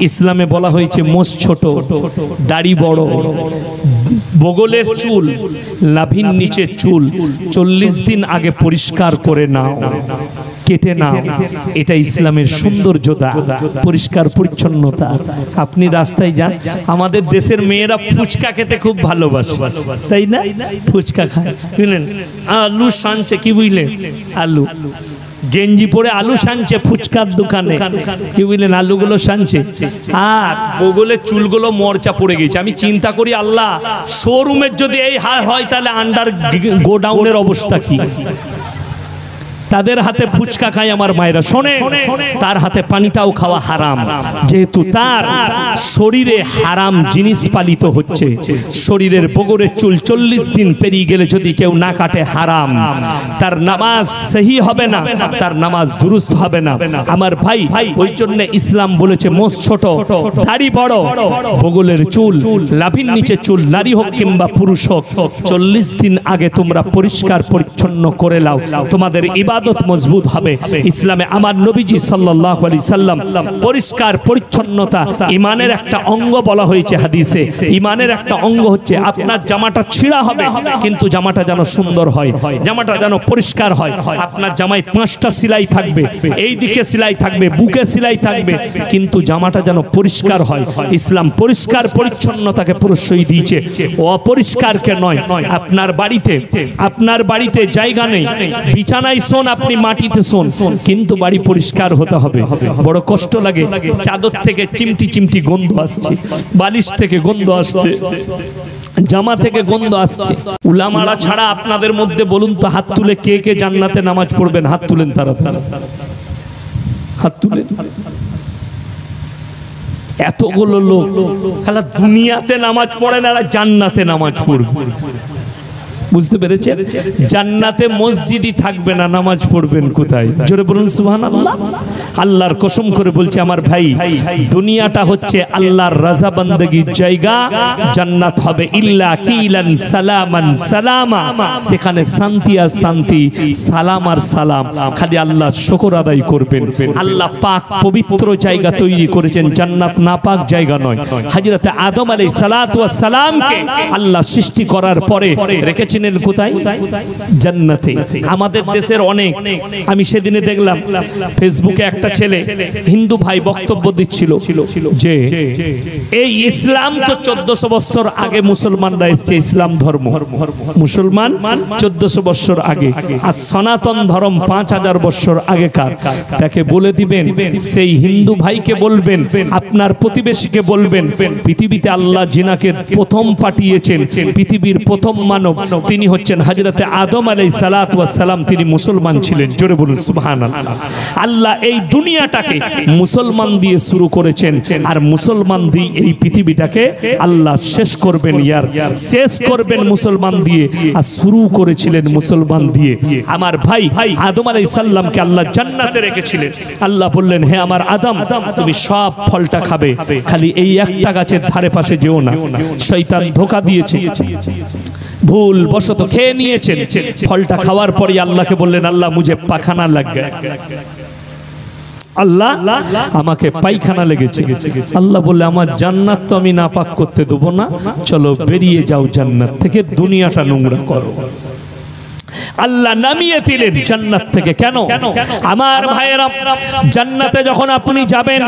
ইসলামে বলা হয়েছে মোষ ছোট, দাড়ি বড়, বগলের চুল, লাভির নিচে চুল 40 দিন আগে পরিষ্কার করে নাও, কেটে নাও। এটা ইসলামের সৌন্দর্যতা, পরিষ্কার পরিচ্ছন্নতা। আপনি রাস্তায় যান, আমাদের দেশের মেয়েরা ফুচকা খেতে খুব ভালোবাসে, তাই না? ফুচকা খায়, বুঝলেন? আলু সানছে, কি বুঝলেন? আলু গেঞ্জি পরে আলু সানছে ফুচকার দোকানে, কি বুঝলেন? আলুগুলো সানছে আর বগলের চুলগুলো মরচা পড়ে গেছে। আমি চিন্তা করি, আল্লাহ, শোরুমের যদি এই হাল হয় তাহলে আন্ডার গোডাউনের অবস্থা কি? তাদের হাতে ফুচকা খায় আমার মায়েরা। শোনে, তার হাতে পানিটাও খাওয়া হারাম, যেহেতু তার শরীরে হারাম জিনিস পালিত হচ্ছে। শরীরের বগরের চুল 40 দিন পেরিয়ে গেলে যদি কেউ না কাটে হারাম, তার নামাজ সহি হবে না, তার নামাজ দুরুস্ত হবে না। আমার ভাই, ওই জন্য ইসলাম বলেছে মোষ ছোট, দাড়ি বড়, বগলের চুল, লাভির নিচে চুল, নারী হোক কিংবা পুরুষ হোক, 40 দিন আগে তোমরা পরিষ্কার পরিচ্ছন্ন করে নাও, তোমাদের ইবাদত মজবুত হবে। ইসলামে আমার নবীজি সাল্লাল্লাহু আলাইহি সাল্লাম পরিষ্কার পরিচ্ছন্নতা ইমানের একটা অঙ্গ বলা হয়েছে হাদিসে। ইমানের একটা অঙ্গ হচ্ছে আপনার জামাটা ছিঁড়া হবে কিন্তু জামাটা যেন সুন্দর হয়, জামাটা যেন পরিষ্কার হয়। আপনার জামায় 5টা সেলাই থাকবে, এই দিকে সেলাই থাকবে, বুকে সেলাই থাকবে, কিন্তু জামাটা যেন পরিষ্কার হয়। ইসলাম পরিষ্কার পরিচ্ছন্নতাকে প্রশ্রয় দিয়েছে, অপরিষ্কারকে নয়। আপনার বাড়িতে জায়গা নেই, বিছানায় শোন, আপনি মাটিতে শোন, কিন্তু বাড়ি পরিষ্কার হতে হবে। বড় কষ্ট লাগে, চাদর থেকে চিমটি চিমটি গন্ধ আসছে, বালিশ থেকে গন্ধ আসছে, জামা থেকে গন্ধ আসছে। উলামারা ছাড়া আপনাদের মধ্যে বলুন তো, হাত তুলে কে কে জান্নাতে নামাজ পড়বেন? হাত তুলেন, তাড়াতাড়ি হাত তুলেন। এতগুলো লোক সারা দুনিয়াতে নামাজ পড়ে না, জান্নাতে নামাজ পড়বে। বুঝতে পেরেছেন? জান্নাতে মসজিদই থাকবে না, নামাজ পড়বেন কোথায়? জোরে বলুন সুবহানাল্লাহ। আল্লাহর কসম করে বলছে আমার ভাই, দুনিয়াটা হচ্ছে আল্লাহর রাজা বান্দাগির জায়গা, জান্নাত হবে ইল্লা কিলান সালামান সালামা, সেখানে শান্তি আর শান্তি, সালাম আর সালাম। খালি আল্লাহর শুকর আদায় করবেন। আল্লাহ পাক পবিত্র জায়গা তৈরি করেছেন, জান্নাত নাপাক জায়গা নয়। হযরত আদম আলাইহিস সালাতু ওয়াস সালামকে আল্লাহ সৃষ্টি করার পরে রেখেছেন কোথায়? জান্নাতে। আমাদের দেশের অনেক, আমি সেদিনে দেখলাম ফেসবুকে একটা ছেলে হিন্দু ভাই বক্তব্য দিচ্ছিল যে এই ইসলাম তো 1400 বছর আগে মুসলমানরা এসেছে, ইসলাম ধর্ম মুসলমান 1400 বছর আগে, আর সনাতন ধর্ম 5000 বছর আগেকার। তাকে বলে দিবেন, সেই হিন্দু ভাইকে বলবেন, আপনার প্রতিবেশীকে বলবেন, পৃথিবীতে আল্লাহ জিনাকে প্রথম পাঠিয়েছেন, পৃথিবীর প্রথম মানব তিনি হচ্ছেন হযরত আদম আলাইহিস সালাতু ওয়াস সালাম, তিনি মুসলমান ছিলেন। জোরে বলুন সুবহানাল্লাহ। আল্লাহ এই দুনিয়াটাকে মুসলমান দিয়ে শুরু করেছেন, আর মুসলমান দিয়ে এই পৃথিবীটাকে আল্লাহ শেষ করবেন। শেষ করবেন মুসলমান দিয়ে, আর শুরু করেছিলেন মুসলমান দিয়ে। আমার ভাই, আদম আলাইহিস সালামকে আল্লাহ জান্নাতে রেখেছিলেন। আল্লাহ বললেন, হে আমার আদম, তুমি সব ফলটা খাবে, খালি এই একটা গাছের ধারে পাশে যেও না। শয়তান ধোঁকা দিয়েছে, ভুল বশত খেয়ে নিয়েছেন। ফলটা খাওয়ার পরে আল্লাহকে বললেন, আল্লাহ মুঝে পাখানা লাগ গয়া, আল্লাহ আমাকে পায়খানা লেগেছে। আল্লাহ বললে, আমার জান্নাত তো আমি নাপাক করতে দেবো না, চলো বেরিয়ে যাও জান্নাত থেকে, দুনিয়াটা নোংরা করো। আল্লাহ নামিয়ে দিলেন জান্নাত থেকে। কেন? আমার ভাইয়েরা, জান্নাতে যখন আপনি যাবেন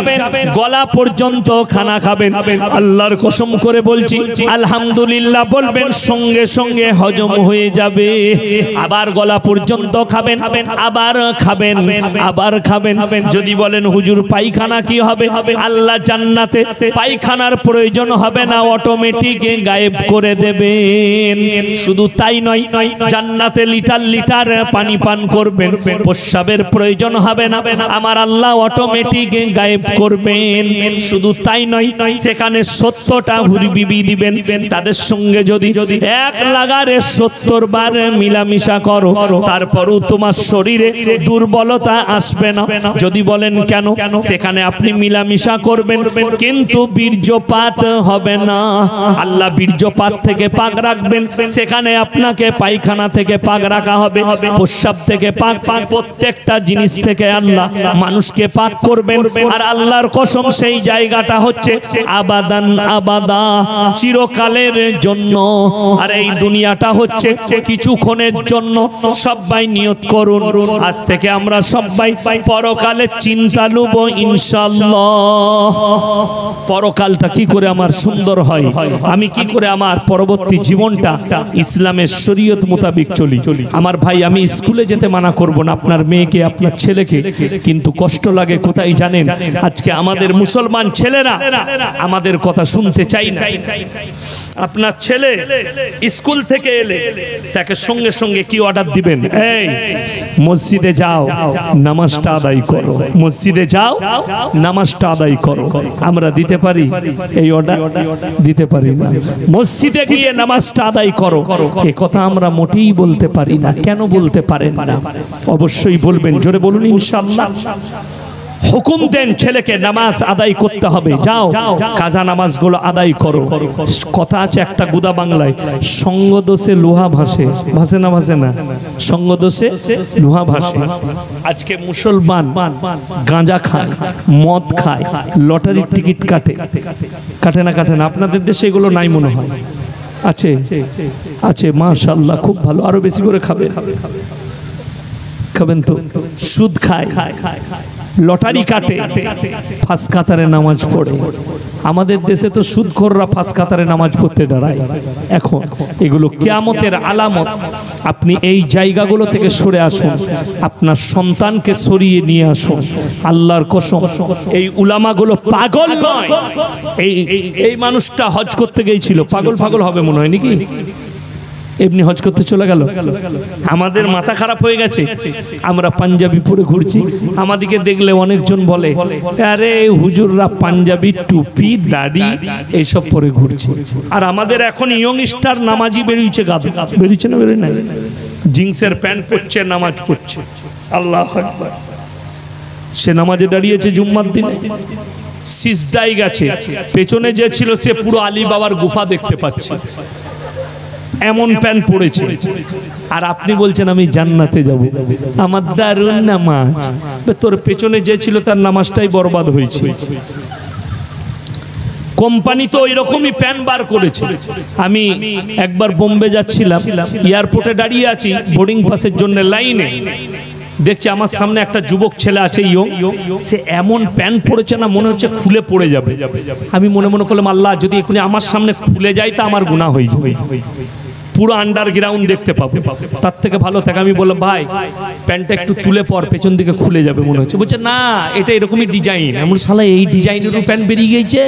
গলা পর্যন্ত খানা খাবেন, আল্লাহর কসম করে বলছি আলহামদুলিল্লাহ বলবেন, সঙ্গে সঙ্গে হজম হয়ে যাবে। আবার গলা পর্যন্ত খাবেন, আবার খাবেন, আবার খাবেন। যদি বলেন হুজুর পায়খানা কি হবে? আল্লাহ জান্নাতে পায়খানার প্রয়োজন হবে না, অটোমেটিক গায়েব করে দেবেন। শুধু তাই নয়, জান্নাতে লিটার লিটার পানি পান করবেন, প্রস্রাবের প্রয়োজন হবে না, আমার আল্লাহ অটোমেটিক গায়েব করবেন। শুধু তাই নয়, সেখানে 70টা হুরি বিবি দিবেন, তাদের সঙ্গে যদি এক লাগারে 70 বার মিলামিশা করো, তারপরও তোমার শরীরে দুর্বলতা আসবে না। যদি বলেন কেন? সেখানে আপনি মিলামিশা করবেন কিন্তু বীর্যপাত হবে না। আল্লাহ বীর্যপাত থেকে পাক রাখবেন, সেখানে আপনাকে পায়খানা থেকে পাক রাখা থাকা হবে, প্রস্রাব থেকে পাক, প্রত্যেকটা জিনিস থেকে আল্লাহ মানুষকে পাক করবেন। আর আল্লাহর কসম সেই জায়গাটা হচ্ছে আবাদান আবাদা, চিরকালের জন্য। আর এই দুনিয়াটা হচ্ছে কিছুক্ষণের জন্য। সবাই নিয়ত করুন, আজ থেকে আমরা সবাই পরকালের চিন্তা লুব ইনশাআল্লাহ। পরকালটা কি করে আমার সুন্দর হয়, আমি কি করে আমার পরবর্তী জীবনটা ইসলামের শরীয়ত মোতাবেক চলি। আমার ভাই, আমি স্কুলে যেতে মানা করব না আপনার মেয়েকে, আপনার ছেলেকে, কিন্তু কষ্ট লাগে কোথায় জানেন? আজকে আমাদের মুসলমান ছেলেরা আমাদের কথা শুনতে চাই না। আপনার ছেলে স্কুল থেকে এলে তাকে সঙ্গে সঙ্গে কি অর্ডার দিবেন? এই মসজিদে যাও, নামাজটা আদায় করো, মসজিদে যাও, নামাজটা আদায় করো। আমরা দিতে পারি এই অর্ডার? দিতে পারি না। মসজিদে গিয়ে নামাজটা আদায় করো, এই কথা আমরা মোটেই বলতে পারি না। কেন বলতে পারেন না? অবশ্যই বলবেন, জোরে বলুন ইনশাআল্লাহ। হুকুম দেন ছেলেকে নামাজ আদায় করতে হবে, যাও কাজা নামাজগুলো আদায় করো। কথা আছে একটা গুদা বাংলায়, সঙ্গ দোষে লোহা ভাসে, ভাসে না ভাসে না? সঙ্গ দোষে লোহা ভাসে। আজকে মুসলমান গাঁজা খায়, মদ খায়, লটারির টিকিট কাটে, কাটে না? কাটে না? আপনাদের দেশে এগুলো নাই মনে হয়? আছে, আছে, মাশাআল্লাহ, খুব ভালো, আরো বেশি করে খাবেন, খাবেন তো। সুদ খায়, লটারি কাটে, ফাঁস কাতারে নামাজ পড়ে। আমাদের দেশে তো সুদখোররা ফাঁস কাতারে নামাজ পড়তে দাঁড়ায়। এখন এগুলো কিয়ামতের আলামত। আপনি এই জায়গাগুলো থেকে সরে আসুন, আপনার সন্তানকে সরিয়ে নিয়ে আসুন। আল্লাহর কসম, এই উলামাগুলো পাগল নয়। এই মানুষটা হজ করতে গিয়েছিল, পাগল পাগল হবে মনে হয় নাকি? এমনি হজ করতে চলে গেল। আমাদের মাথা খারাপ হয়ে গেছে, আমরা পাঞ্জাবি পরে ঘুরছি। আমাদেরকে দেখলে অনেকজন বলে, আরে হুজুররা পাঞ্জাবি, টুপি, দাড়ি এইসব পরে ঘুরছে। আর আমাদের এখন ইয়ংস্টার নামাজি বেরিয়েছে, গাধা বেরিয়েছে না? বেরোয় না? জিন্সের প্যান্ট পরছে, নামাজ পড়ছে। আল্লাহু আকবার। সে নামাজে দাঁড়িয়েছে জুম্মার দিনে, সিজদায় গেছে, পেছনে যে ছিল সে পুরো আলী বাবার গুফা দেখতে পাচ্ছে, এমন প্যান্ট পড়েছে। আর আপনি বলছেন আমি জান্নাতে যাব, আমার দারুণ নামাজ। তোর পেছনে যে ছিল তার নামাজটাই বরবাদ হয়েছে। কোম্পানি তো এরকমই প্যান বার করেছে। আমি একবার বোম্বে যাচ্ছিলাম, এয়ারপোর্টে দাঁড়িয়ে আছি বোর্ডিং পাসের জন্য লাইনে, দেখছি আমার সামনে একটা যুবক ছেলে আছে, সে এমন প্যান্ট পরেছে না, মনে হচ্ছে খুলে পড়ে যাবে। আমি মনে মনে করলাম, আল্লাহ যদি এখনই আমার সামনে খুলে যায় তা আমার গুনাহ হয়ে যাবে, পুরো আন্ডারগ্রাউন্ড দেখতে পাবো। তার থেকে ভালো থাকে আমি বললাম, ভাই প্যান্টটা একটু তুলে পর, পেছন দিকে খুলে যাবে মনে হচ্ছে। বলছে না, এটা এরকমই ডিজাইন। এমন শালা এই ডিজাইনেরও প্যান্ট বেরিয়ে গেছে,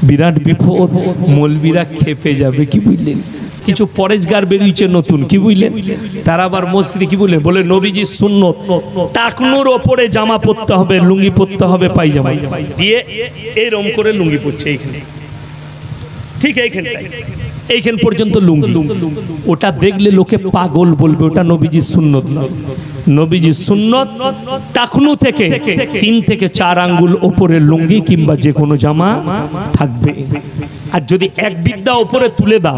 বিরাট বিপদ, মৌলবীরা খেপে যাবে। কি বুঝলেন? কিছু পরেজগার বেরিয়েছে নতুন, কি বুঝলেন? তারা আবার মসজিদে কি বললেন, বলে নবীজির সুন্নত টাকনুর ওপরে জামা পরতে হবে, লুঙ্গি পরতে হবে, পায়জামা দিয়ে এরকম করে লুঙ্গি পরছে এইখানে, ঠিক এইখানটায়, এইখান পর্যন্ত লুঙ্গি। ওটা দেখলে লোকে পাগল বলবে, ওটা নবীজির সুন্নত না। নবীজির সুন্নত টাকনু থেকে 3 থেকে 4 আঙ্গুল ওপরে লুঙ্গি কিংবা যে কোনো জামা থাকবে। আর যদি এক বিদ্যা ওপরে তুলে দাও,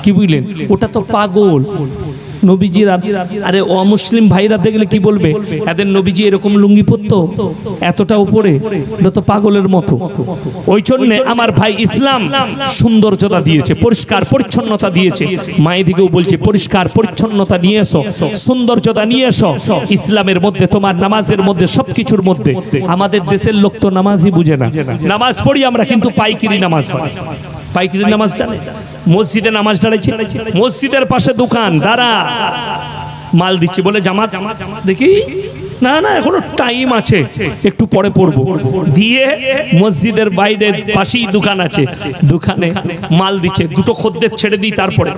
কি বুঝলেন, ওটা তো পাগল। নবীজির আরে অমুসলিম ভাইরা দেখলে কি বলবে, এদের নবীজি এরকম লুঙ্গি পরতো এতটা উপরে, এটা তো পাগলের মতো। ওই জন্য আমার ভাই ইসলাম সৌন্দর্যতা দিয়েছে, পরিষ্কার পরিচ্ছন্নতা দিয়েছে। মায়েদিকেও বলছে পরিষ্কার পরিচ্ছন্নতা নিয়ে এসো, সৌন্দর্যতা নিয়ে এসো ইসলামের মধ্যে, তোমার নামাজের মধ্যে, সবকিছুর মধ্যে। আমাদের দেশের লোক তো নামাজই বুঝে না। নামাজ পড়ি আমরা, কিন্তু পাইকারি নামাজ পড়ি। পাইকারি নামাজ জানে? মসজিদে নামাজ দাঁড়াইছে, মসজিদের পাশে দোকান, দাঁড়া মাল দিচ্ছে, বলে জামাত দেখি, না না এখনো টাইম আছে, একটু পরে পড়বো। দিয়ে মসজিদের বাইরে পাশেই দোকান আছে, দোকানে মাল দিচ্ছে। 2টো খদ্দের ছেড়ে দিই, তারপরে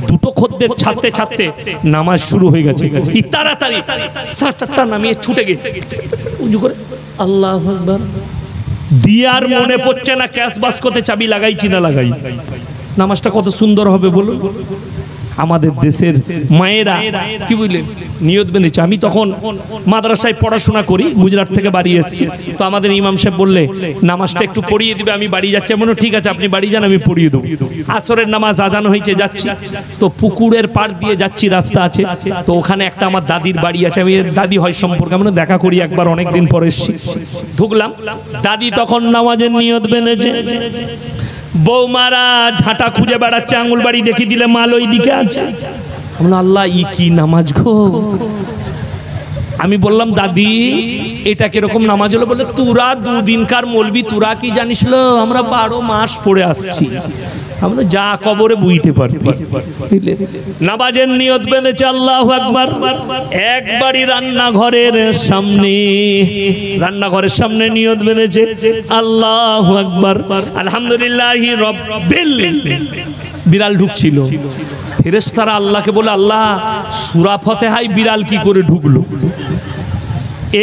2টো খদ্দের ছাড়তে ছাড়তে নামাজ শুরু হয়ে গেছে। তাড়াতাড়ি শাটারটা নামিয়ে ছুটে গিয়ে উজু করে আল্লাহু আকবার দিয়ে, আর মনে পড়ছে না ক্যাশ বাস্কতে চাবি লাগাইছি না লাগাই। নামাজটা কত সুন্দর হবে বলুন। আমাদের দেশের মায়েরা কি বুঝলেন, নিয়ত বেঁধেছে। আমি তখন মাদ্রাসায় পড়াশোনা করি, গুজরাট থেকে বাড়ি এসেছি। তো আমাদের ইমাম সাহেব বললে নামাজটা একটু পড়িয়ে দিবে, আমি বাড়ি যাচ্ছি। আমি বললাম ঠিক আছে, আপনি বাড়ি যান, আমি পড়িয়ে দেবো। আসরের নামাজ আজান হয়েছে, যাচ্ছি। তো পুকুরের পাড় দিয়ে যাচ্ছি, রাস্তা আছে। তো ওখানে একটা আমার দাদির বাড়ি আছে, আমি দাদি হয় সম্পর্কে, আমরা দেখা করি একবার, অনেকদিন পরে এসেছি। ঢুকলাম, দাদি তখন নামাজের নিয়ত বেঁধেছে। বৌমারা ঝাঁটা খুঁজে বেড়াচ্ছে, আঙুল বাড়ি দেখিয়ে দিলে মাল ওই দিকে আছে। আল্লাহ, ই কি নামাজ গো? আমি বললাম দাদি এটা কিরকম নামাজ হলো? বলে তোরা দুদিনকার মলবি, তোরা কি জানিস? আমরা 12 মাস পড়ে আসছি। আমরা যা কবরে বুঝতে পারবি। নামাজের নিয়ত বেঁধেছে, আল্লাহু আকবার। একবারই রান্নাঘরের সামনে নিয়ত বেঁধেছে, আল্লাহু আকবার, আলহামদুলিল্লাহি রাব্বিল। বিড়াল ঢুকছিল। ফেরেশতারা আল্লাহকে বলে, আল্লাহ সূরা ফাতিহায় বিড়াল কি করে ঢুকলো?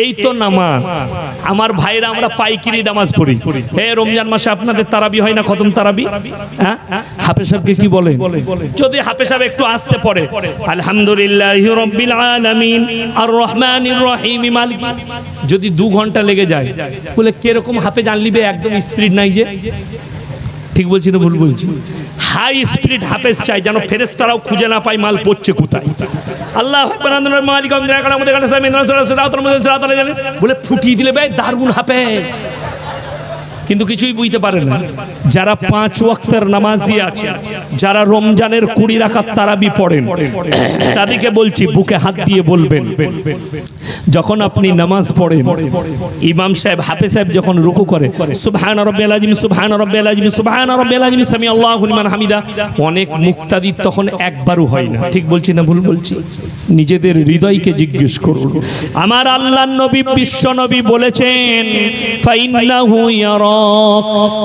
এই তো নামাজ। আমার ভাইরা, আমরা পাইকারি নামাজ পড়ি। রমজান মাসে আপনাদের তারাবি হয় না, খতম তারাবি? হ্যাঁ, হাফেজ সাহেবকে কি বলে? যদি হাফেজ সাহেব একটু আসতে পড়ে, আলহামদুলিল্লাহি রাব্বিল আলামিন আর রহমানির রহিম মালিক, যদি 2 ঘন্টা লেগে যায়, বলে কিরকম হাফেজ আনলিবে? একদম স্পিড নাই যে। ঠিক বলছি না ভুল বলছি? হাই স্পিড হাফেজ চাই, যেন ফেরেশতারাও খুঁজে না পায় মাল পড়ছে কোথায়। আল্লাহু আকবার, মালিক বলে ফুটিয়ে দিলে ভাই দারুণ হাফেজ। কিন্তু কিছুই বুঝতে পারে না। যারা 5 ওয়াক্তের নামাজি আছে, যারা রমজানের 20 রাকাত তারাবি পড়েন, তাদেরকে বলছি বুকে হাত দিয়ে বলবেন, যখন আপনি নামাজ পড়েন, ইমাম সাহেব হাফেজ সাহেব যখন রুকু করে, সুবহান রাব্বিয়াল আযীম, সুবহান রাব্বিয়াল আযীম, সুবহান রাব্বিয়াল আযীম, সামি আল্লাহু লিমান হামিদা, অনেক মুক্তাদির তখন একবারও হয় না। ঠিক বলছি না ভুল বলছি? নিজেদের হৃদয়কে জিজ্ঞেস করুন। আমার আল্লাহর নবী, বিশ্ব নবী বলেছেন, ফাইন্নাহু ইয়ারাক।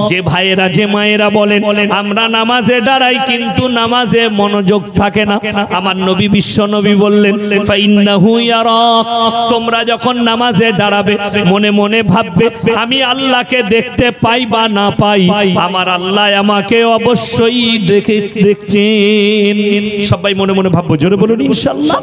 যে ভাইয়েরা, যে মায়েরা বলেন আমরা নামাজে দাঁড়াই কিন্তু নামাজে মনোযোগ থাকে না, আমার নবী বিশ্ব নবী বললেন, ফাইন্নাহু ইয়ারাক। তোমরা যখন নামাজে দাঁড়াবে মনে মনে ভাববে আমি আল্লাহকে দেখতে পাই বা না পাই, আমার আল্লাহ আমাকে অবশ্যই দেখছেন। সবাই মনে মনে ভাববো, জোরে বলুন ইনশাআল্লাহ।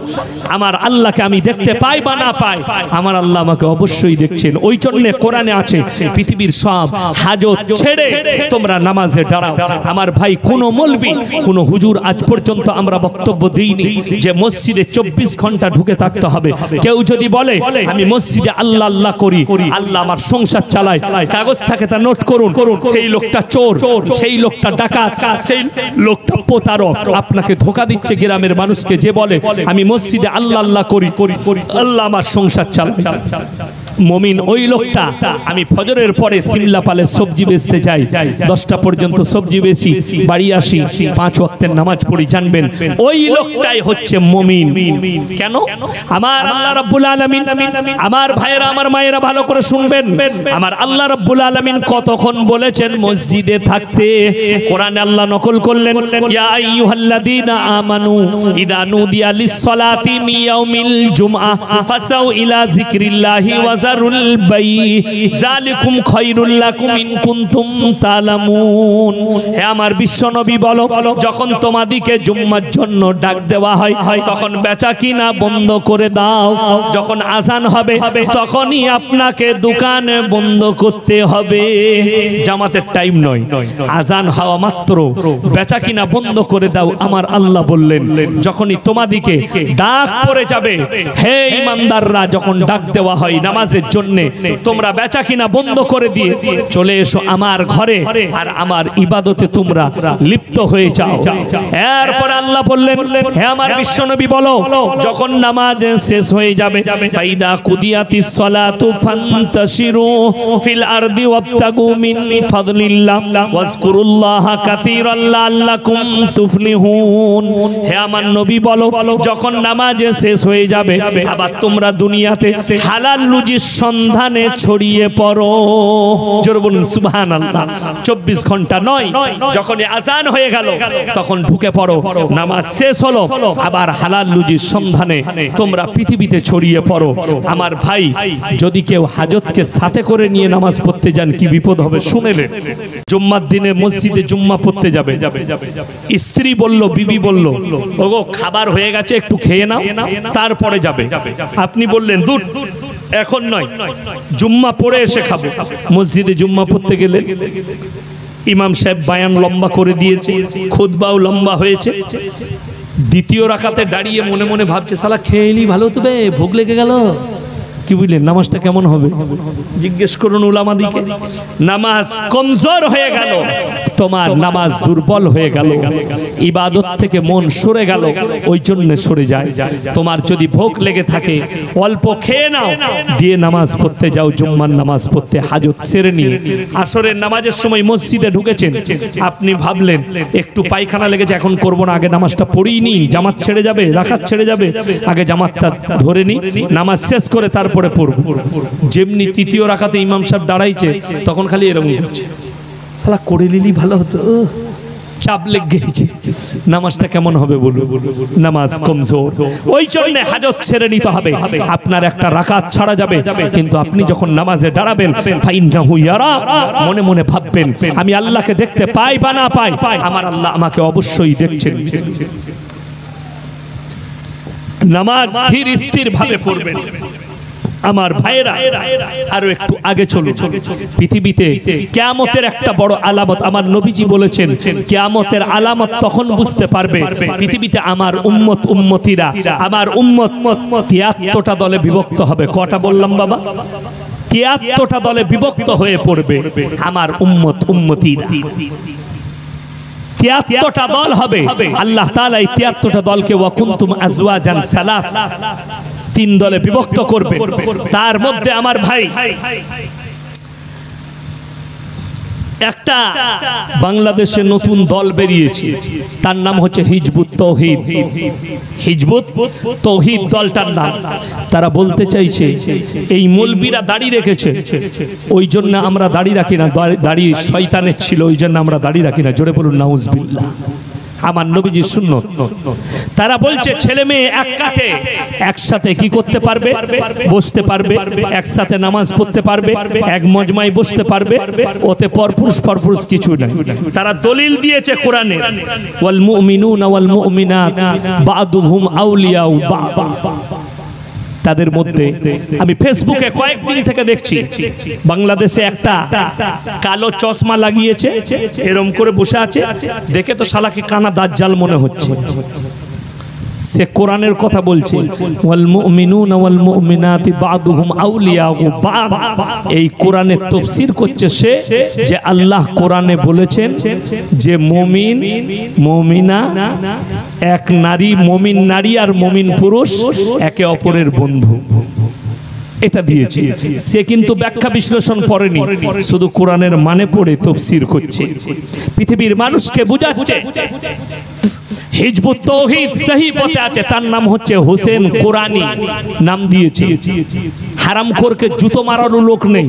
আমার আল্লাহকে আমি দেখতে পাই বা না পাই, আমার আল্লাহ আমাকে অবশ্যই দেখছেন। ওই জন্য কোরআনে আছে, পৃথিবীর সব হাজত ছেড়ে তোমরা নামাজে দাঁড়াও। আমার ভাই, কোন মৌলবি, কোন হুজুর আজ পর্যন্ত আমরা বক্তব্য দিইনি যে মসজিদে 24 ঘন্টা ঢুকে থাকতে হবে। কেউ যদি বলে আমি মসজিদে আল্লাহ আল্লাহ করি, আল্লাহ আমার সংসার চালায়, কাগজ থাকে তা নোট করুন, সেই লোকটা চোর, সেই লোকটা ডাকাত, সেই লোকটা প্রতারক। আপনাকে ধোঁকা দিচ্ছে গ্রামের মানুষকে, যে বলে আমি মসজিদে আল্লাহ আল্লাহ করি, আল্লাহ আমার সংসার চালায়। মুমিন ওই লোকটা, আমি ফজরের পরে সিমলা পালে সবজি বেচতে যাই, 10টা পর্যন্ত সবজি বেচি, বাড়ি আসি, 5 ওয়াক্তের নামাজ পড়ি, জানবেন ওই লোকটাই হচ্ছে মুমিন। কেন? আমার আল্লাহ রাব্বুল আলামিন, আমার ভাইয়েরা, আমার মায়েরা ভালো করে শুনবেন, আমার আল্লাহ রাব্বুল আলামিন কতক্ষণ বলেছেন মসজিদে থাকতে। কোরআনে আল্লাহ নকল করলেন, ইয়া আইয়ুহাল্লাযীনা আমানু ইযা নুদিয়া লিস-সালাতি মিন ইয়াউমিল জুমআহ ফাসাউ ইলা যিকরিল্লাহি ওয়া যারুল বাই যালিকুম খায়রুল লাকুম ইন কুনতুম তা'লামুন। হে আমার বিশ্ব নবী বলো, যখন তোমাদিকে জুম্মার জন্য ডাক দেওয়া হয় তখন বেচা কিনা বন্ধ করে দাও। যখন আজান হবে তখনই আপনাকে দোকান বন্ধ করতে হবে। জামাতের টাইম নয়, আজান হওয়া মাত্র বেচা কিনা বন্ধ করে দাও। আমার আল্লাহ বললেন, যখনই তোমাদিকে ডাক পড়ে যাবে, হে ঈমানদাররা, যখন ডাক দেওয়া হয় নামাজের জন্য, তোমরা বেচা কিনা বন্ধ করে দিয়ে চলে এসো আমার ঘরে, আর আমার ইবাদতে তোমরা লিপ্ত হয়ে যাও। এরপর আল্লাহ বললেন, হে আমার বিশ্বনবী বলো, যখন নামাজ শেষ হয়ে যাবে, ফাইদা কুদিয়াতিস সালাতু ফান্তাশিরু ফিল আরদি ওয়াবতাগু মিন ফাদলিল্লাহ ওয়াজকুরুল্লাহা কাসীরান লাআল্লাকুম তুফলিহুন। হে আমার নবী বলো, যখন নামাজ শেষ হয়ে যাবে, আবার তোমরা দুনিয়াতে হালাল রুজি সন্ধানে ছড়িয়ে পড়ো। জোরে বলুন সুবহানাল্লাহ। 24 ঘন্টা নয়, যখন আজান হয়ে গেল তখন ঢুকে পড়ো, নামাজ শেষ হলো আবার হালাল রুজির সন্ধানে তোমরা পৃথিবীতে ছড়িয়ে পড়ো। আমার ভাই, যদি কেউ হাজতকে সাথে করে নিয়ে নামাজ পড়তে যান কি বিপদ হবে শুনেলেন? জুম্মার দিনে মসজিদে জুম্মা পড়তে যাবে, স্ত্রী বলল, বিবি বলল, ওগো খাবার হয়ে গেছে একটু খেয়ে নাও তারপরে যাবে। আপনি বললেন দূর এখন নয়, জুম্মা পড়ে এসে খাবো। মসজিদে জুম্মা পড়তে গেলে ইমাম সাহেব বায়ান লম্বা করে দিয়েছে, খুতবাও লম্বা হয়েছে, দ্বিতীয় রাকাতে দাঁড়িয়ে মনে মনে ভাবছে শালা খেয়ে এলি ভালো তো বে, ভোগ লেগে গেল। কি বুঝলেন নামাজটা কেমন হবে? জিজ্ঞেস করুন উলামাদিকে। নামাজ কমজোর হয়ে গেল, তোমার নামাজ দুর্বল হয়ে গেল, ইবাদত থেকে মন সরে গেল, ওই জন্য সরে যায়। তোমার যদি ভোগ লেগে থাকে অল্প খেয়ে নাও, দিয়ে নামাজ পড়তে যাও, জুম্মার নামাজ পড়তে হাজত সেরে নিয়ে। আসরের নামাজের সময় মসজিদে ঢুকেছেন, আপনি ভাবলেন একটু পায়খানা লেগেছে এখন করবো না, আগে নামাজটা পড়েই নি, জামাত ছেড়ে যাবে, রাকাত ছেড়ে যাবে, আগে জামাতটা ধরে নি, নামাজ শেষ করে তারপরে পড়বো। যেমনি তৃতীয় রাকাতে ইমাম সাহেব দাঁড়াইছে তখন খালি এরকম হচ্ছে, শালা করে নিলি ভালো হতো, চাপ লেগে গেছে। নামাজটা কেমন হবে বলুন? নামাজ কমজোর। ওই জন্য হাজত ছেড়ে নিতে হবে। আপনার একটা রাকাত ছাড়া যাবে, কিন্তু আপনি যখন নামাজে দাঁড়াবেন ফাইন্নাহু ইয়ারা, মনে মনে ভাববেন আমি আল্লাহকে দেখতে পাই বা না পাই, আমার আল্লাহ আমাকে অবশ্যই দেখছেন। নামাজ ধীর স্থির ভাবে পড়বেন। আমার ভাইরা আরো একটু আগে চলুন। পৃথিবীতে কিয়ামতের একটা বড় আলামত আমার নবীজি বলেছেন, কিয়ামতের আলামত তখন বুঝতে পারবে পৃথিবীতে আমার উম্মত উম্মতিরা, আমার উম্মত 73টা দলে বিভক্ত হবে। কটা বললাম বাবা? 73টা দলে বিভক্ত হয়ে পড়বে আমার উম্মত উম্মতিরা। 73টা দল হবে। আল্লাহ তাআলা এই 73টা দলকে ওয়া কুনতুম আজওয়াজান সালাস, 3 দলে বিভক্ত করবে। তার মধ্যে আমার ভাই একটা বাংলাদেশে নতুন দল বেরিয়েছে, তার নাম হচ্ছে হিজবুত তৌহিদ। হিজবুত তৌহিদ দলটার নাম। তারা বলতে চাইছে এই মৌলবীরা দাড়ি রেখেছে ওই জন্য আমরা দাড়ি রাখি না, দাড়ি শয়তানের ছিল ওই জন্য আমরা দাড়ি রাখি না। জোরে বলুন নাউজুবিল্লাহ। আমার নবীজি সুন্নত। তারা বলছে ছেলে মেয়ে এক কাছে একসাথে কি করতে পারবে? বসতে পারবে, একসাথে নামাজ পড়তে পারবে, এক মজমায় বসতে পারবে, ওতে পরপুরুষ কিছু নাই। তারা দলিল দিয়েছে কোরআনে, ওয়াল মুমিনুনা ওয়াল মুমিনাত বা'দুহুম আউলিয়াউ বা'দ। তাদের মধ্যে আমি ফেসবুকে কয়েকদিন থেকে দেখছি বাংলাদেশে একটা কালো চশমা লাগিয়েছে, এরম করে বসে আছে, দেখে তো শালাকে কানা দাজ্জাল মনে হচ্ছে। সে কোরআনের কথা বলছে, ওয়াল মুমিনুনা ওয়াল মুমিনাতি বা'দুহুম আউলিয়াউ বা'দ। এই কোরআনের তাফসীর করছে সে যে আল্লাহ কোরআনে বলেছেন যে মুমিন মুমিনা, এক নারী, মুমিন নারী আর মুমিন পুরুষ একে অপরের বন্ধু। এটা দিয়েছে সে, কিন্তু ব্যাখ্যা বিশ্লেষণ পড়েনি, শুধু কোরআনের মানে পড়ে তাফসীর করছে। পৃথিবীর মানুষকে বুঝাচ্ছে হিজবুত তৌহিদ সহি পথে আছে, তার নাম হচ্ছে হোসেন কোরআনী নাম দিয়েছে। হারামখোরকে জুতো মারারও লোক নেই,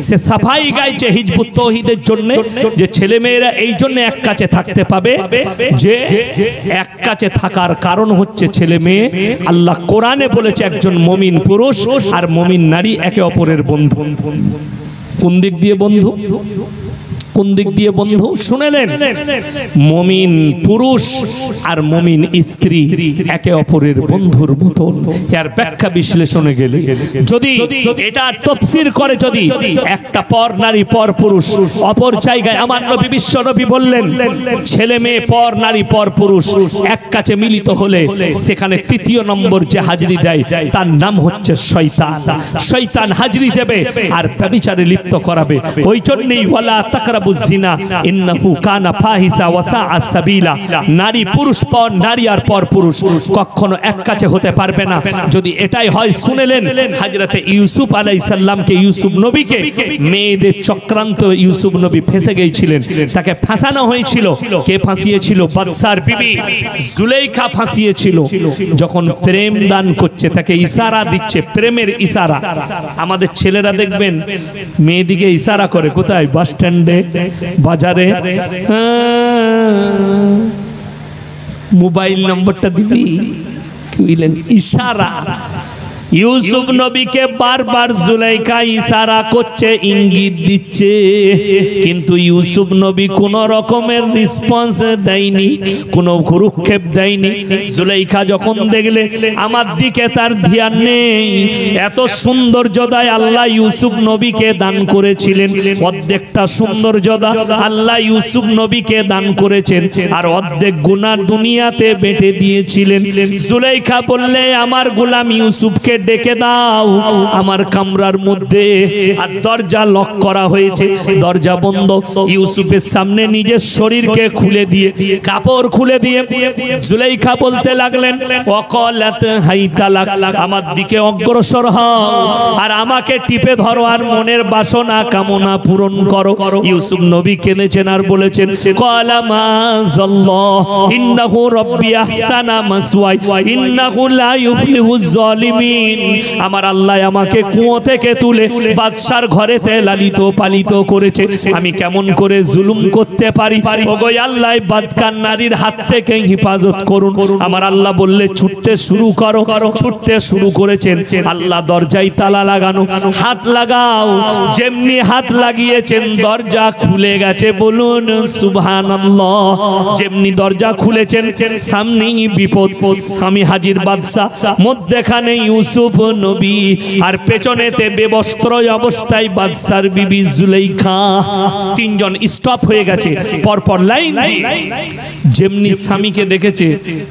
সে সাফাই গাইছে হিজবুত তৌহিদের জন্য যে ছেলে মেয়েরা এই জন্য এক কাছে থাকতে পাবে, যে এক কাছে থাকার কারণ হচ্ছে ছেলে মেয়ে আল্লাহ কোরআনে বলেছে একজন মুমিন পুরুষ আর মুমিন নারী একে অপরের বন্ধু। কোন দিক দিয়ে বন্ধু? কোন দিক দিয়ে বন্ধু শুনেলেন? মুমিন পুরুষ আর মুমিন স্ত্রী একে অপরের বন্ধুর মতন। এর ব্যাখ্যা বিশ্লেষণে গেলে যদি এটা তাফসীর করে, যদি একটা পর নারী পর পুরুষ, অপর জায়গায় আমার নবী বিশ্ব নবী বললেন ছেলে মেয়ে পর নারী পর পুরুষ এক কাছে মিলিত হলে সেখানে তৃতীয় নম্বর যে হাজিরি দেয় তার নাম হচ্ছে শয়তান। শয়তান হাজিরি দেবে আর ব্যভিচারে লিপ্ত করাবে। ওই জন্যই ওয়ালা তাকরাবু তাকরাবুজ জিনা ইন্নাহু কানা ফাহিশা ওয়া সাআ সাবিলা। নারী পুরুষ পর নারী আর পর পুরুষ কখনো এক কাছে হতে পারবে না। যদি এটাই হয়, শুনেলেন হযরতে ইউসুফ আলাইহিস সালামকে, ইউসুফ নবীকে মেয়েদের চক্রান্ত ইউসুফ নবী ফেসে গিয়েছিলেন, তাকে ফাঁসানো হয়েছিল। কে ফাঁসিয়েছিল? বাদশার বিবি জুলেখা ফাঁসিয়েছিল। যখন প্রেম দান করছে, তাকে ইশারা দিচ্ছে, প্রেমের ইশারা। আমাদের ছেলেরা দেখবেন মেয়েদিকে ইশারা করে, কোথায়? বাস স্ট্যান্ডে, বাজারে, মোবাইল নম্বরটা দিবি, ইশারা। ইউসুফ নবীকে বারবার জুলেখা ইশারা করছে, ইঙ্গিত দিচ্ছে, কিন্তু ইউসুফ নবী কোন রকমের রেসপন্স দেয়নি, কোনো ভ্রুক্ষেপ দেয়নি। জুলেখা যখন দেখলে আমার দিকে তার ধ্যান নেই, এত সৌন্দর্যতা আল্লাহ ইউসুফ নবীকে দান করেছিলেন, অর্ধেকটা সৌন্দর্যতা আল্লাহ ইউসুফ নবীকে দান করেছেন, আর অর্ধেক গুনাহ দুনিয়াতে বেঁটে দিয়েছিলেন। জুলেখা বললে, আমার গোলাম ইউসুফকে ডেকে দাও আমার কামরার মধ্যে। আর দরজা লক করা হয়েছে, দরজা বন্ধ। ইউসুফের সামনে নিজের শরীরকে খুলে দিয়ে, কাপড় খুলে দিয়ে জুলেখা বলতে লাগলেন, ওয়াকালাত হাইতালাক, আমার দিকে অগ্রসর হও আর আমাকে টিপে ধরো আর মনের বাসনা কামনা পূরণ করো। ইউসুফ নবী কেঁদেছেন আর বলেছেন, ক্বালা মাযাল্লাহ ইন্নাহু রাব্বি আহসানা মাসওয়াই ইন্নাহু লা ইউফলিহুজ জালিমিন। আমার আল্লাহ আমাকে কুয়ো থেকে তুলে বাদশার ঘরেতে লালিত পালিত করেছে, আমি কেমন করে জুলুম করতে পারি? ওগো আল্লাহ, বাদকার নারীর হাত থেকে হেফাজত করুন। আমার আল্লাহ বললে, ছুটতে শুরু করো। ছুটতে শুরু করেছেন। আল্লাহ দরজায় তালা লাগানো, হাত লাগাও। যেমনি হাত লাগিয়েছেন দরজা খুলে গেছে, বলুন সুবহানাল্লাহ। যেমনি দরজা খুলেছেন, সামনেই বিপদ, স্বামী হাজির বাদশা, মধ্যখানে ইউসুফ নবী, আর পেছনেতে বেবস্ত্র অবস্থায় বাদশার বিবি জুলেখা। তিনজন স্টপ হয়ে গেছে পরপর লাইন। যেমনি স্বামীকে দেখেছে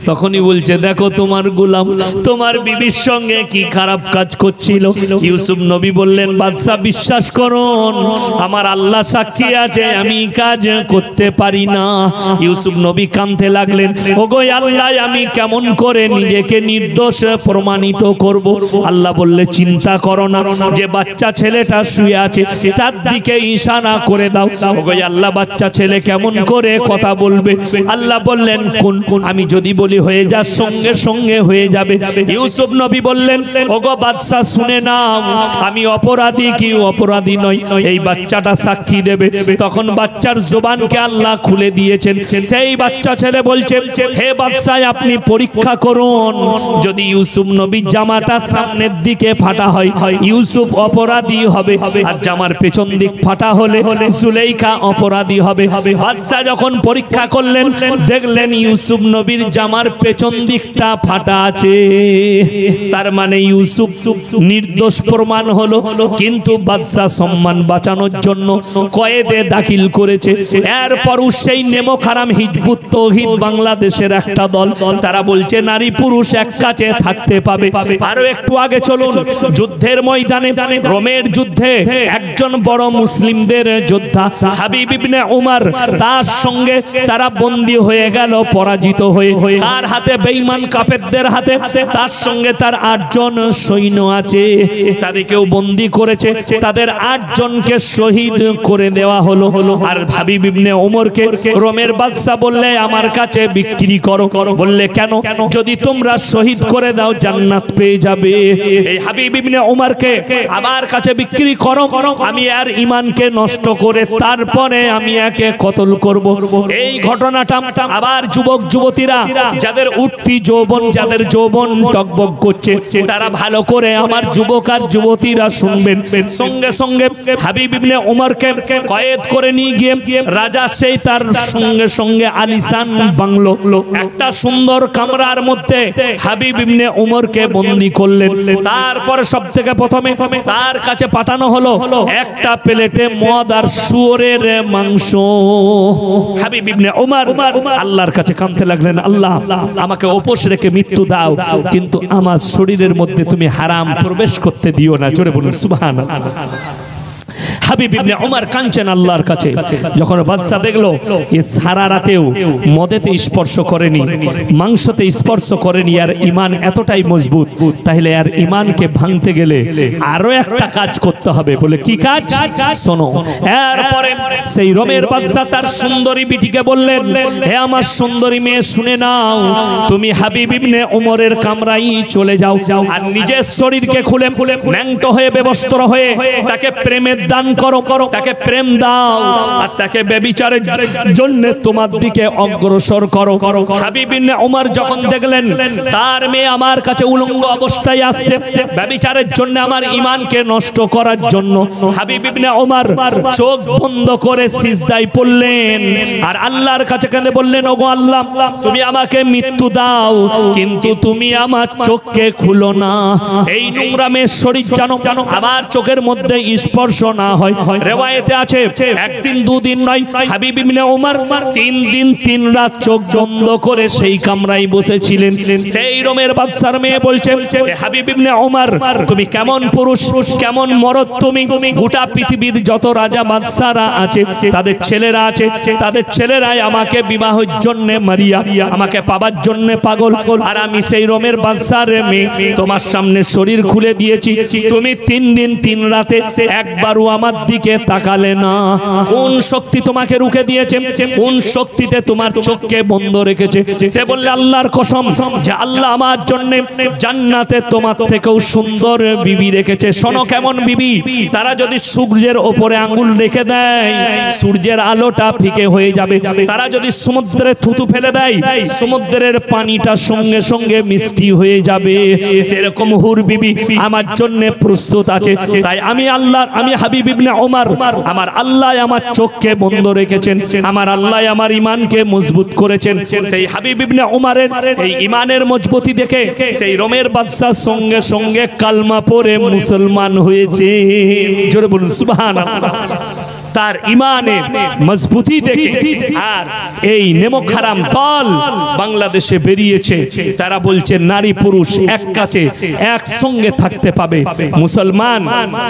তখনই বলছে, দেখো তোমার গোলাম তোমার বিবির সঙ্গে কি খারাপ কাজ করছিল। ইউসুফ নবী বললেন, বাদশা বিশ্বাস করুন, আমার আল্লাহ সাক্ষী আছে, আমি কাজ করতে পারি না। ইউসুফ নবী কাঁদতে লাগলেন, ওগো আল্লাহ, আমি কেমন করে নিজেকে নির্দোষ প্রমাণিত করব? আল্লাহ বললে, চিন্তা করো না, যে বাচ্চা ছেলেটা শুয়ে আছে তার দিকে ইশারা করে দাও। ওগো আল্লাহ, বাচ্চা ছেলে কেমন করে কথা বলবে? আল্লাহ বললেন, কোন? আমি যদি বলি হয়ে যা, সঙ্গে সঙ্গে হয়ে যাবে। ইউসুফ নবী বললেন, ওগো বাদশা শুনে নাও, আমি অপরাধী কি অপরাধী নই, এই বাচ্চাটা সাক্ষী দেবে। তখন বাচ্চার জবানকে আল্লাহ খুলে দিয়েছেন। সেই বাচ্চা ছেলে বলছে, হে বাদশা, আপনি পরীক্ষা করুন, যদি ইউসুফ নবীর জামাটা সামনের দিকে ফাটা হয় ইউসুফ অপরাধী হবে, আর জামার পেছন দিক ফাটা হলে জুলেখা অপরাধী হবে। বাদশা যখন পরীক্ষা করলেন, দেখলেন ইউসুফ নবীর জামার পেছন দিকটা ফাটা আছে, তার মানে ইউসুফ নির্দোষ প্রমাণ হলো। কিন্তু বাদশা সম্মান বাঁচানোর জন্য কয়েদে দাখিল করেছে। এরপর সেই নেমো খারাম হিজবুত তৌহিদ বাংলাদেশের একটা দল, তারা বলছে নারী পুরুষ এক কাছে থাকতে পাবে। আরো একটু আগে চলুন, যুদ্ধের ময়দানে, রোমের যুদ্ধে একজন বড় মুসলিমদের যোদ্ধা হাবিব ইবনে উমর, তার সঙ্গে তারা বন্দী হয়ে গেল পরাজিত হয়ে। তার হাতে? বেঈমান কাফেরদের হাতে। তার সঙ্গে তার 8 জন সৈন্য আছে, তাদেরকেও বন্দী করেছে। তাদের 8 জনকে শহীদ করে দেওয়া হলো। আর হাবিব ইবনে উমরকে রোমের বাদশা বললে, আমার কাছে বিক্রি করো। বললে, কেন? যদি তোমরা শহীদ করে দাও জান্নাত পেয়ে যাবে। এই হাবিব ইবনে উমরকে আমার কাছে বিক্রি করো, আমি আর ঈমানকে নষ্ট করে তারপরে আমি একে কতল করব। এই ঘটনাটা আবার যুবক যুবতীরা যাদের উঠতি যৌবন, যাদের যৌবন টকবক করছে, তারা ভালো করে আমার যুবক আর যুবতীরা শুনবেন। সঙ্গে সঙ্গে হাবিব ইবনে উমরকে কয়েদ করে নিয়ে গিয়ে রাজা সেই তার সঙ্গে সঙ্গে আলিশান বাংলো, একটা সুন্দর কামরার মধ্যে হাবিব ইবনে উমরকে বন্দী করলেন। তারপরে সব থেকে প্রথমে তার কাছে পাঠানো হলো একটা প্লেটে মদ আর শুয়োরের মাংস। হাবিব ইবনে উমর আল্লাহর কাছে কাঁদতে লাগলেন, আল্লাহ, আমাকে উপোস রেখে মৃত্যু দাও, কিন্তু আমার শরীরের মধ্যে তুমি হারাম প্রবেশ করতে দিও না। জোরে বলুন সুবহানাল্লাহ। হাবিব ইবনে উমর কাঁদছেন আল্লাহর কাছে। যখন বাদশা দেখলো এ সারা রাতেও মদেতে স্পর্শ করেনি, মাংসতে স্পর্শ করেনি, আর ঈমান এতটাই মজবুত, তাহলে আর ঈমানকে ভাঙতে গেলে আরো একটা কাজ করতে হবে। বলে কি কাজ? শোনো। এরপরে সেই রোমের বাদশা তার সুন্দরী বিটিকে বললেন, হে আমার সুন্দরী মেয়ে, শুনে নাও, তুমি হাবিব ইবনে উমরের কামরায় চলে যাও আর নিজের শরীরকে খুলে ন্যাংটো হয়ে বেবস্ত্র হয়ে তাকে প্রেমের দান করো, তাকে প্রেম দাও আর তাকে ব্যভিচারের জন্য তোমার দিকে অগ্রসর করো। হাবিব ইবনে উমর যখন দেখলেন তার মেয়ে আমার কাছে উলঙ্গ অবস্থায় আসছে ব্যভিচারের জন্য, আমার ঈমানকে নষ্ট করার জন্য, হাবিব ইবনে উমর চোখ বন্ধ করে সিজদায় পড়লেন আর আল্লাহর কাছে কেঁদে বললেন, ওগো আল্লাহ, তুমি আমাকে মৃত্যু দাও কিন্তু তুমি আমার চোখকে খুলো না। এই নোংরা মেয়ের শরীর যেন আমার চোখের মধ্যে স্পর্শ না হয়। রিওয়ায়েতে আছে একদিন দুদিন নয়, হাবিব ইবনে উমর 3 দিন 3 রাত চোখ বন্ধ করে সেই কামরায় বসেছিলেন। সেই রোমের বাদশার মেয়ে বলছে, হাবিব ইবনে উমর, তুমি কেমন পুরুষ, কেমন মরদ তুমি। গোটা পৃথিবীর যত রাজা বাদশারা আছে তাদের ছেলেরা আছে, তাদের ছেলেরাই আমাকে বিবাহের জন্য মারিয়া, আমাকে পাবার জন্য পাগল, আর আমি সেই রোমের বাদশার মেয়ে তোমার সামনে শরীর খুলে দিয়েছি, তুমি 3 দিন 3 রাতে একবারও আমার দিকে তাকালে না। কোন শক্তি তোমাকে রুখে দিয়েছে? কোন শক্তিতে তোমার চোখকে বন্ধ রেখেছে? সে বললে, আল্লাহর কসম যে আল্লাহ আমার জন্য জান্নাতে তোমার থেকেও সুন্দর বিবি রেখেছে। শোনো কেমন বিবি, তারা যদি সূর্যের ওপরে আঙ্গুল রেখে দেয় সূর্যের আলোটা ফিকে হয়ে যাবে, তারা যদি সমুদ্রে থুতু ফেলে দেয় সমুদ্রের পানিটা সঙ্গে সঙ্গে মিষ্টি হয়ে যাবে, সেরকম হুর বিবি আমার জন্য প্রস্তুত আছে। তাই আমি হাবিব ইবনে উমর, আমার আল্লাহ আমার চোখকে বন্ধ রেখেছেন, আমার আল্লাহ আমার ঈমানকে মজবুত করেছেন। সেই হাবিব ইবনে উমরের এই ঈমানের মজবুতি দেখে সেই রোমের বাদশা সঙ্গে সঙ্গে কালমা পড়ে মুসলমান হয়েছে। জোরে বলুন সুবহানাল্লাহ। তার ঈমানের মজবুতি দেখে আর এই নেমখারাম দল বাংলাদেশে বেরিয়েছে, তারা বলছে নারী পুরুষ এক কাছে একসঙ্গে থাকতে পাবে। মুসলমান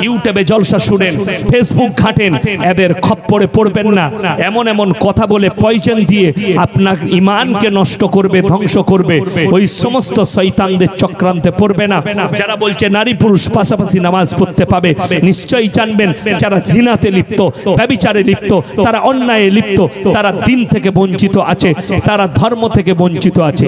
ইউটিউবে জলসা শুনেন, ফেসবুক ঘাটেন, এদের খপ্পরে পড়বেন না। এমন এমন কথা বলে পয়জন দিয়ে আপনার ঈমানকে নষ্ট করবে, ধ্বংস করবে। ওই সমস্ত শয়তানদের চক্রান্তে পড়বে না। যারা বলছে নারী পুরুষ পাশাপাশি নামাজ পড়তে পাবে, নিশ্চয়ই জানবেন যারা জিনাতে লিপ্ত, ব্যভিচারে লিপ্ত, তারা অন্যায়ে লিপ্ত, তারা দিন থেকে বঞ্চিত আছে, তারা ধর্ম থেকে বঞ্চিত আছে।